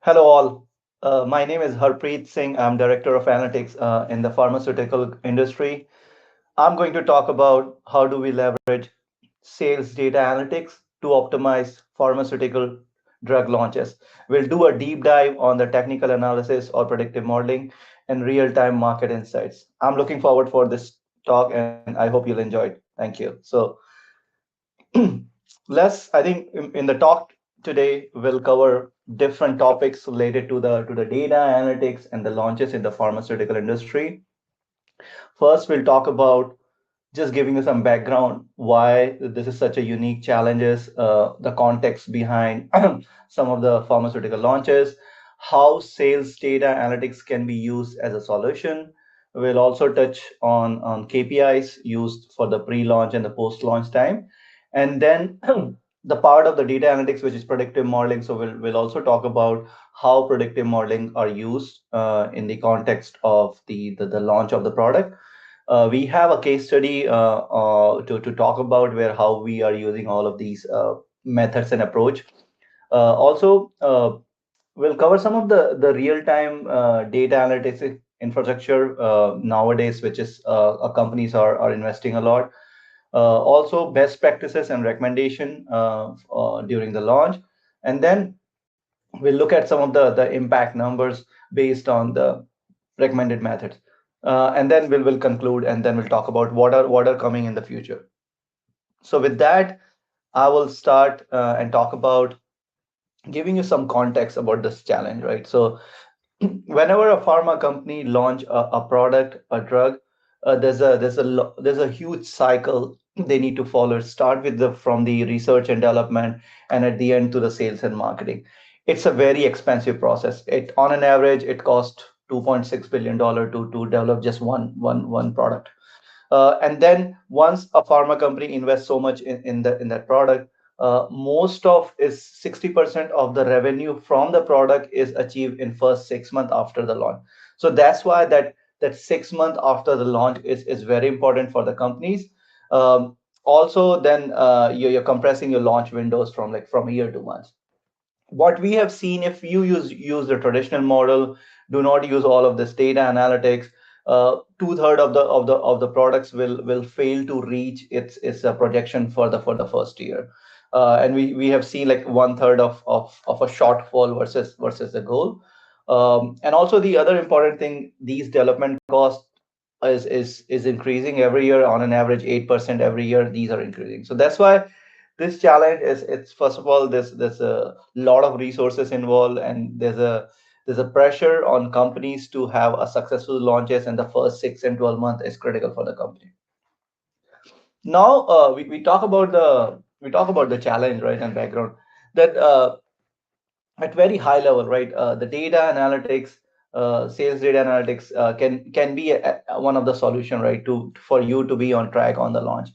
Hello, all. My name is Harpreet Singh. I'm Director of Analytics in the pharmaceutical industry. I'm going to talk about how do we leverage sales data analytics to optimize pharmaceutical drug launches. We'll do a deep dive on the technical analysis or predictive modeling and real-time market insights. I'm looking forward for this talk, and I hope you'll enjoy it. Thank you. I think in the talk today, we'll cover different topics related to the data analytics and the launches in the pharmaceutical industry. First, we'll talk about just giving you some background why this is such a unique challenges, the context behind some of the pharmaceutical launches, how sales data analytics can be used as a solution. We'll also touch on KPIs used for the pre-launch and the post-launch time. And then the part of the data analytics, which is predictive modeling. So we'll also talk about how predictive modeling are used in the context of the launch of the product. We have a case study to talk about where how we are using all of these methods and approach. Also, we'll cover some of the real-time data analytics infrastructure nowadays, which is companies are investing a lot. Also, best practices and recommendation during the launch. And then we'll look at some of the impact numbers based on the recommended methods. And then we'll conclude, and then we'll talk about what are coming in the future. So with that, I will start and talk about giving you some context about this challenge, right? So whenever a pharma company launch a product, a drug, there's a huge cycle they need to follow. Start with the from the research and development, and at the end to the sales and marketing. It's a very expensive process. It on an average it costs $2.6 billion to develop just one product. And then once a pharma company invests so much in that product, most of is 60% of the revenue from the product is achieved in first 6 months after the launch. So that's why that 6 months after the launch is very important for the companies. Also, then you're compressing your launch windows from a year to months. What we have seen, if you use the traditional model, do not use all of this data analytics, two-third of the products will fail to reach its projection for the first year. And we have seen like one-third of a shortfall versus the goal. And also the other important thing, these development costs is increasing every year on an average 8% every year. These are increasing. So that's why this challenge is, it's first of all, there's a lot of resources involved, and there's a pressure on companies to have a successful launches, and the first 6 and 12 months is critical for the company. Now we talk about the challenge, right, and background that at very high level, right, the data analytics, sales data analytics can be one of the solution, right, to for you to be on track on the launch.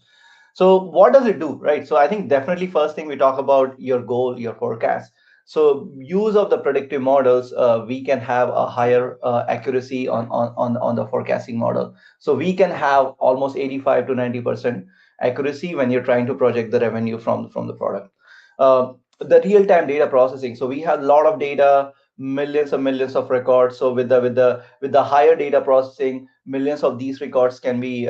So what does it do, right? So I think definitely first thing we talk about your goal, your forecast. So use of the predictive models, we can have a higher accuracy on the forecasting model. So we can have almost 85 to 90% accuracy when you're trying to project the revenue from the product. The real-time data processing. So we have a lot of data, millions of records. So with the higher data processing, millions of these records can be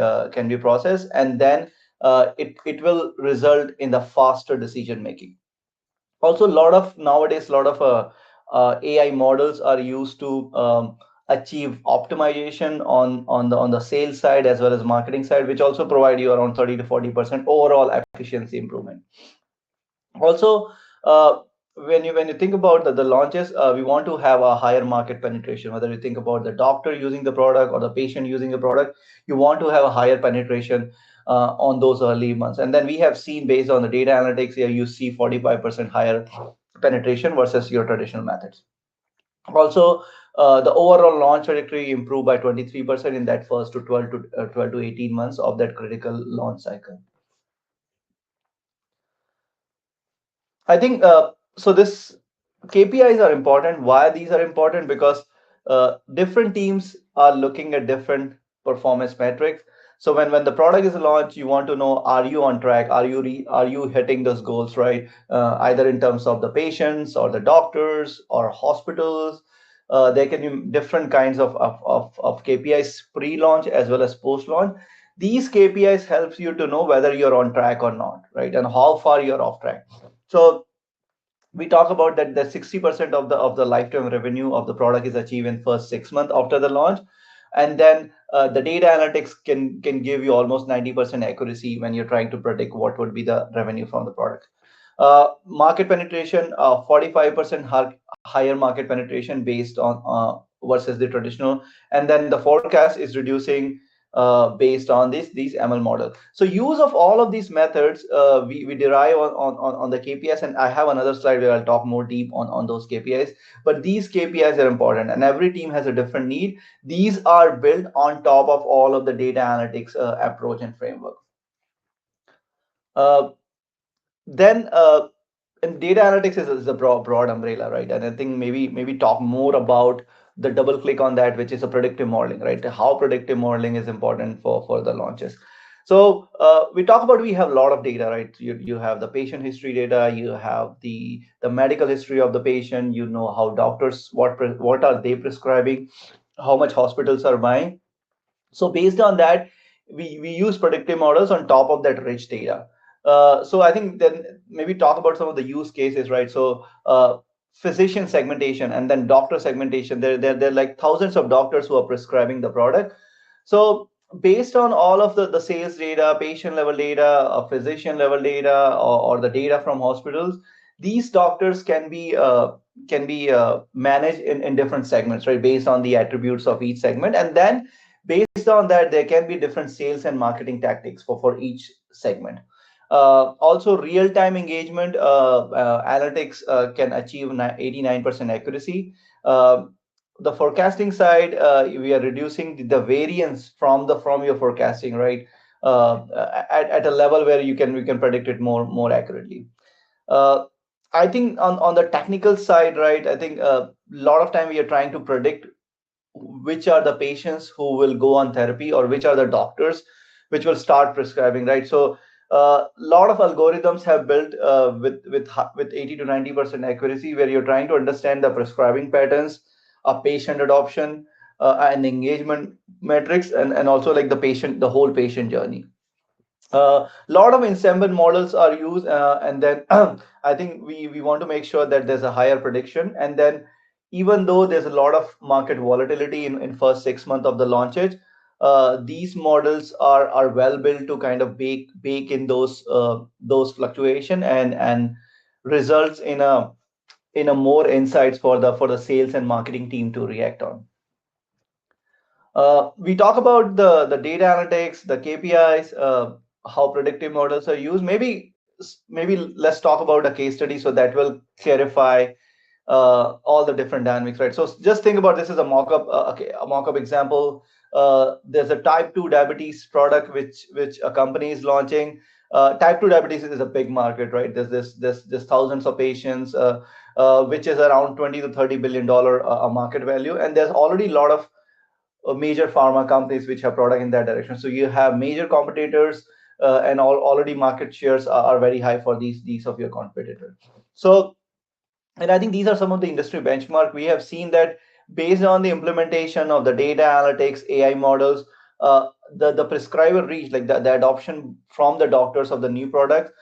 processed, and then it will result in the faster decision making. Also, a lot of AI models are used to achieve optimization on the sales side as well as marketing side, which also provide you around 30 to 40% overall efficiency improvement. Also, when you think about the launches, we want to have a higher market penetration. Whether you think about the doctor using the product or the patient using the product, you want to have a higher penetration on those early months. And then we have seen, based on the data analytics here, you see 45% higher penetration versus your traditional methods. Also, the overall launch trajectory improved by 23% in that first to 12 to 18 months of that critical launch cycle. I think so. This KPIs are important. Why these are important? Because different teams are looking at different performance metrics. So when the product is launched, you want to know, are you on track? Are you hitting those goals, right? Either in terms of the patients or the doctors or hospitals. There can be different kinds of KPIs pre-launch as well as post-launch. These KPIs helps you to know whether you're on track or not, right? And how far you're off track. So we talk about that 60% of the lifetime revenue of the product is achieved in first 6 months after the launch. And then the data analytics can give you almost 90% accuracy when you're trying to predict what would be the revenue from the product. Market penetration, 45% higher market penetration based on versus the traditional. And then the forecast is reducing based on these ML models. So use of all of these methods, we derive on the KPIs. And I have another slide where I'll talk more deep on those KPIs. But these KPIs are important, and every team has a different need. These are built on top of all of the data analytics approach and framework. Uh, then and data analytics is a broad umbrella, right? And I think maybe talk more about the double click on that, which is a predictive modeling, right? How predictive modeling is important for the launches. So we talk about, we have a lot of data, right? You have the patient history data, you have the medical history of the patient, you know how doctors, what are they prescribing, how much hospitals are buying. So based on that, we use predictive models on top of that rich data. So I think then maybe talk about some of the use cases, right? So physician segmentation and then doctor segmentation. There are like thousands of doctors who are prescribing the product. So based on all of the sales data, patient level data, physician level data, or the data from hospitals, these doctors can be managed in different segments, right? Based on the attributes of each segment. And then based on that, there can be different sales and marketing tactics for each segment. Also, real-time engagement analytics can achieve 89% accuracy. Uh, the forecasting side, we are reducing the variance from your forecasting, right? At a level where you can predict it more accurately. Uh, I think on the technical side, right? I think a lot of time we are trying to predict which are the patients who will go on therapy, or which are the doctors which will start prescribing, right? So a lot of algorithms have built with 80 to 90% accuracy, where you're trying to understand the prescribing patterns, patient adoption, and engagement metrics, and also like the whole patient journey. A lot of ensemble models are used, and then I think we want to make sure that there's a higher prediction. And then even though there's a lot of market volatility in first 6 months of the launches, these models are well built to kind of bake in those fluctuation, and results in a more insights for the sales and marketing team to react on. We talk about the data analytics, the KPIs, how predictive models are used. Maybe let's talk about a case study, so that will clarify all the different dynamics, right? So just think about this as a mock-up, okay, a mock-up example. There's a type 2 diabetes product which a company is launching. Type 2 diabetes is a big market, right? There's thousands of patients, which is around 20 to 30 billion dollar a market value, and there's already a lot of major pharma companies which have product in that direction. So you have major competitors, and already market shares are very high for these of your competitors. So, and I think these are some of the industry benchmark. We have seen that based on the implementation of the data analytics, AI models, the prescriber reach, like the adoption from the doctors of the new product,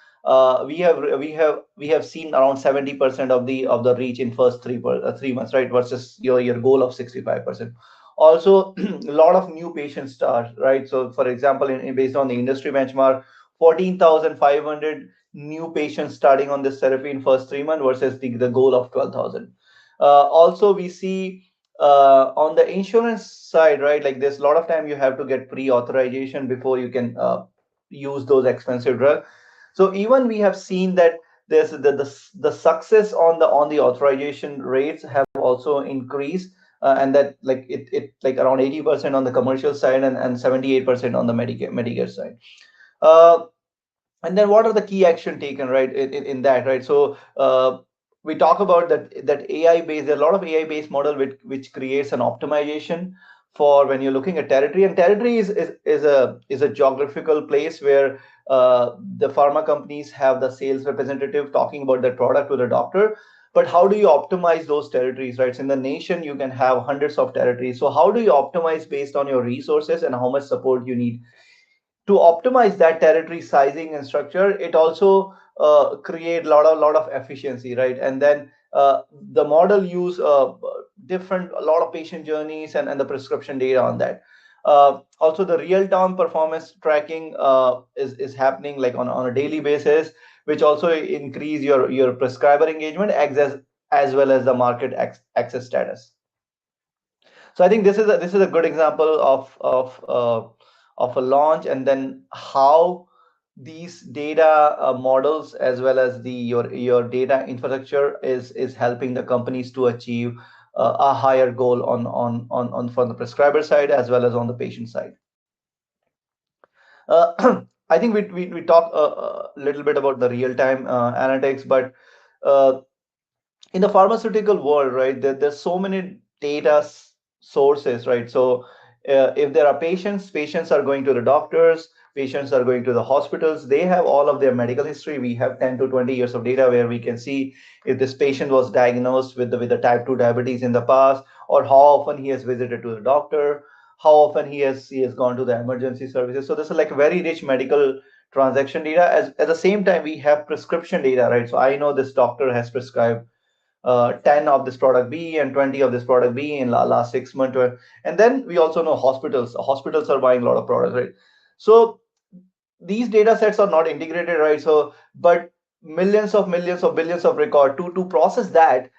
we have seen around 70% of the reach in first 3 months, right? Versus your goal of 65%. Also, a lot of new patient starts, right? So, for example, based on the industry benchmark, 14,500 new patients starting on this therapy in first 3 months versus the goal of 12,000. Also, we see on the insurance side, right? Like there's a lot of time you have to get pre-authorization before you can use those expensive drugs. So even we have seen that there's the success on the authorization rates have also increased, and that like it like around 80% on the commercial side, and 78% on the Medicare side. Uh, and then what are the key action taken, right, in that, right? So we talk about that AI based, there are a lot of AI based model which creates an optimization for when you're looking at territory. And territory is a geographical place where the pharma companies have the sales representative talking about their product to the doctor. But how do you optimize those territories, right? So in the nation, you can have hundreds of territories. So how do you optimize based on your resources and how much support you need? To optimize that territory sizing and structure, it also create a lot of efficiency, right? And then the model use different a lot of patient journeys and the prescription data on that. Also, the real-time performance tracking is happening like on a daily basis, which also increase your prescriber engagement as well as the market access status. So I think this is a good example of a launch, and then how these data models as well as your data infrastructure is helping the companies to achieve a higher goal on from the prescriber side as well as on the patient side. I think we talked a little bit about the real time analytics, but uh, in the pharmaceutical world, right, there's so many data sources, right? So if there are patients are going to the doctors, patients are going to the hospitals, they have all of their medical history. We have 10 to 20 years of data where we can see if this patient was diagnosed with the type 2 diabetes in the past, or how often he has visited to the doctor, how often he has gone to the emergency services. So this is like very rich medical transaction data. As at the same time, we have prescription data, right? So I know this doctor has prescribed 10 of this product B and 20 of this product B in last 6 months. And then we also know hospitals are buying a lot of products, right? So these data sets are not integrated, right? So, but millions of billions of record to process that.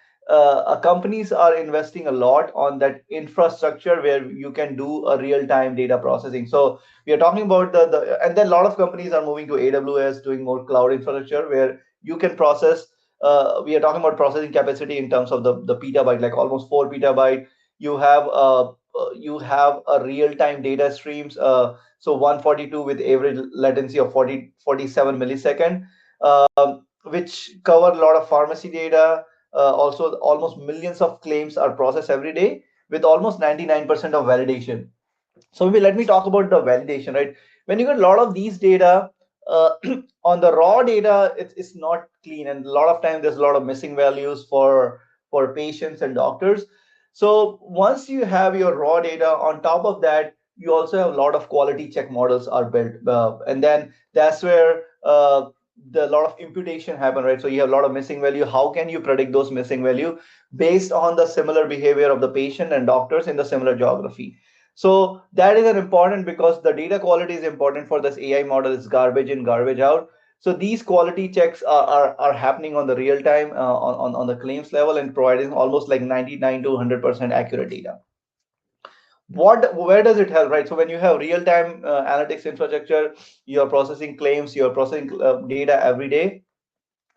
Companies are investing a lot on that infrastructure where you can do a real-time data processing. So we are talking about and then a lot of companies are moving to AWS, doing more cloud infrastructure where you can process. We are talking about processing capacity in terms of the petabyte, like almost 4 petabyte. You have a real-time data streams. So 142 with average latency of 47 millisecond, which cover a lot of pharmacy data. Also, almost millions of claims are processed every day with almost 99% of validation. So maybe let me talk about the validation, right? When you get a lot of these data, uh, on the raw data, it's not clean, and a lot of times there's a lot of missing values for patients and doctors. So once you have your raw data, on top of that, you also have a lot of quality check models are built, and then that's where the lot of imputation happen, right? So you have a lot of missing value. How can you predict those missing value based on the similar behavior of the patient and doctors in the similar geography? So that is an important, because the data quality is important for this AI model. Is garbage in, garbage out. So these quality checks are happening on the real time, on the claims level, and providing almost like 99 to 100% accurate data. Where does it help, right? So when you have real time analytics infrastructure, you're processing claims, you're processing data every day,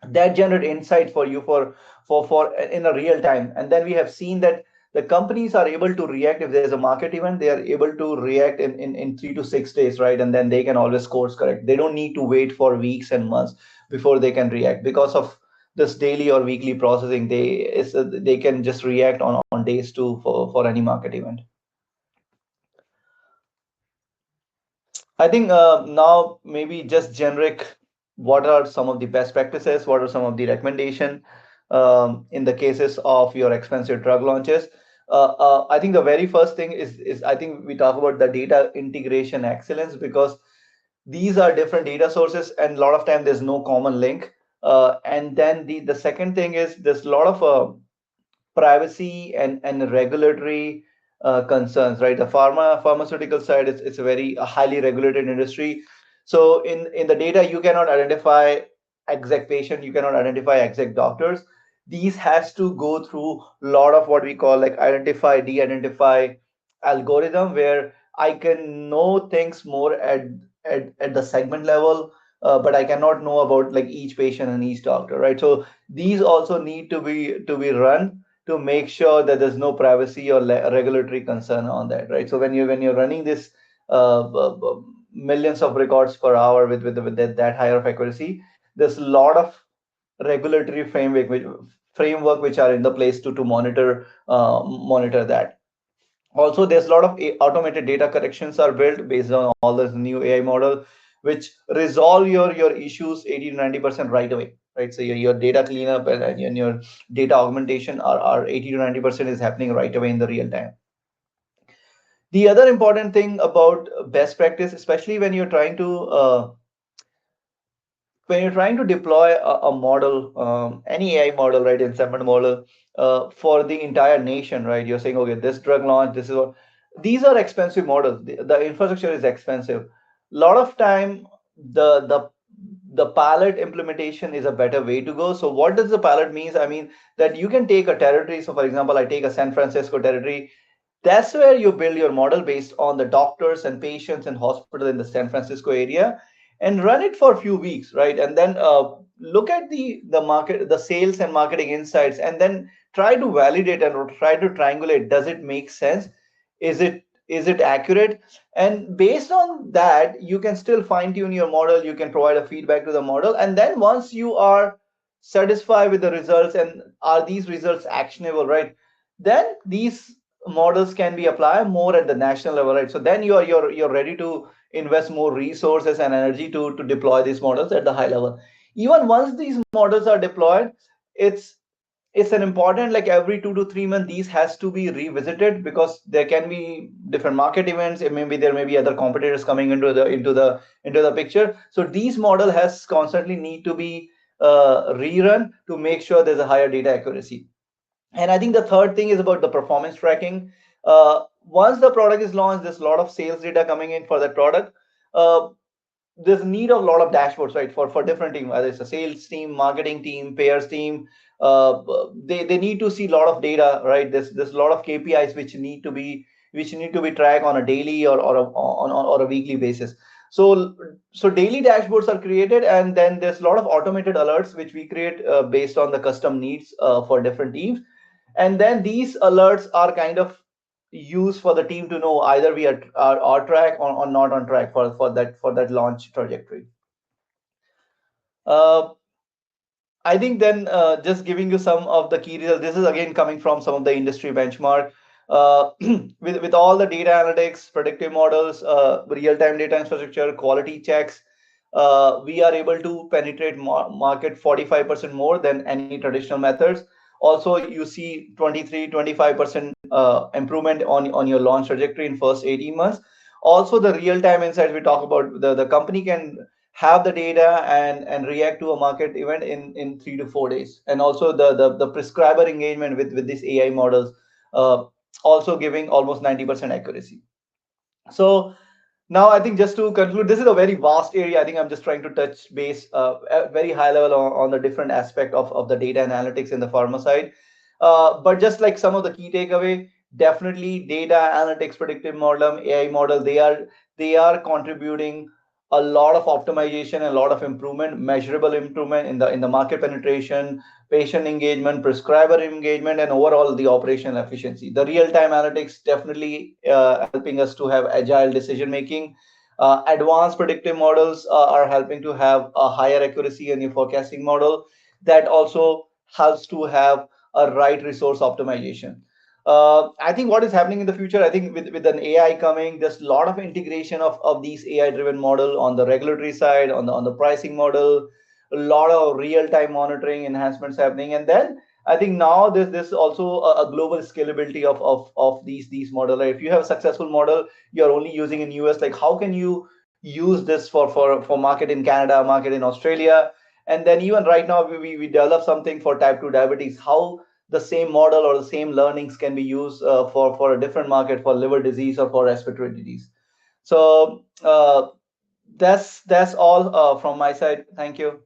that generate insight for you for in a real time. And then we have seen that the companies are able to react. If there's a market event, they are able to react in 3 to 6 days, right? And then they can always course correct. They don't need to wait for weeks and months before they can react, because of this daily or weekly processing. They can just react on days too for any market event. I think now maybe just generic. What are some of the best practices? What are some of the recommendation in the cases of your expensive drug launches? I think the very first thing is I think we talk about the data integration excellence, because these are different data sources and a lot of time there's no common link. And then the second thing is there's a lot of privacy and regulatory concerns, right? The pharmaceutical side, it's a very highly regulated industry. So in the data, you cannot identify exact patient, you cannot identify exact doctors. These has to go through a lot of what we call like identify, de-identify algorithm, where I can know things more at the segment level, but I cannot know about like each patient and each doctor, right? So these also need to be run to make sure that there's no privacy or regulatory concern on that, right? So when you're running this millions of records per hour with that higher of accuracy, there's a lot of regulatory framework which are in the place to monitor that. Also, there's a lot of automated data corrections are built based on all this new AI model, which resolve your issues 80 to 90% right away. Right. So your data cleanup and your data augmentation are 80 to 90% is happening right away in the real time. The other important thing about best practice, especially when you're trying to deploy a model, any AI model, right, ensemble model, for the entire nation, right? You're saying, okay, this drug launch, this is what, these are expensive models. The infrastructure is expensive. A lot of time, the pilot implementation is a better way to go. So what does the pilot means? I mean that you can take a territory. So for example, I take a San Francisco territory. That's where you build your model based on the doctors and patients and hospital in the San Francisco area, and run it for a few weeks, right? And then look at the market, the sales and marketing insights, and then try to validate and try to triangulate. Does it make sense? Is it accurate? And based on that, you can still fine tune your model. You can provide a feedback to the model, and then once you are satisfied with the results and are these results actionable, right? Then these models can be applied more at the national level, right? So then you're ready to invest more resources and energy to deploy these models at the high level. Even once these models are deployed, it's it's an important, like every 2 to 3 months these has to be revisited, because there can be different market events. It maybe there may be other competitors coming into the picture. So these model has constantly need to be rerun to make sure there's a higher data accuracy. And I think the third thing is about the performance tracking. Once the product is launched, there's a lot of sales data coming in for that product. Uh, there's a need of a lot of dashboards, right, for different team, whether it's a sales team, marketing team, payers team. They need to see a lot of data, right? There's a lot of KPIs which need to be tracked on a daily or a weekly basis. So daily dashboards are created, and then there's a lot of automated alerts which we create based on the custom needs for different teams. And then these alerts are kind of used for the team to know either we are track or not on track for that launch trajectory. uh, I think then, just giving you some of the key results. This is again coming from some of the industry benchmark. With all the data analytics, predictive models, real-time data infrastructure, quality checks, we are able to penetrate market 45% more than any traditional methods. Also, you see 23, 25% improvement on your launch trajectory in first 18 months. Also, the real-time insights we talk about, the company can have the data and react to a market event in 3 to 4 days. And also the prescriber engagement with these AI models, uh, also giving almost 90% accuracy. So now, I think just to conclude, this is a very vast area. I think I'm just trying to touch base at very high level on the different aspect of the data analytics in the pharma side. But just like some of the key takeaway, definitely data analytics, predictive model, AI model, they are contributing a lot of optimization and a lot of improvement, measurable improvement in the market penetration, patient engagement, prescriber engagement, and overall the operational efficiency. The real-time analytics definitely helping us to have agile decision making. Advanced predictive models are helping to have a higher accuracy in your forecasting model. That also helps to have a right resource optimization. I think what is happening in the future, I think with an AI coming, there's a lot of integration of these AI driven model on the regulatory side, on the pricing model, a lot of real time monitoring enhancements happening. And then I think now there's also a global scalability of these model. Right? If you have a successful model you're only using in US, like how can you use this for market in Canada, market in Australia? And then even right now we develop something for type 2 diabetes. How the same model or the same learnings can be used for a different market, for liver disease or for respiratory disease. So that's all from my side. Thank you.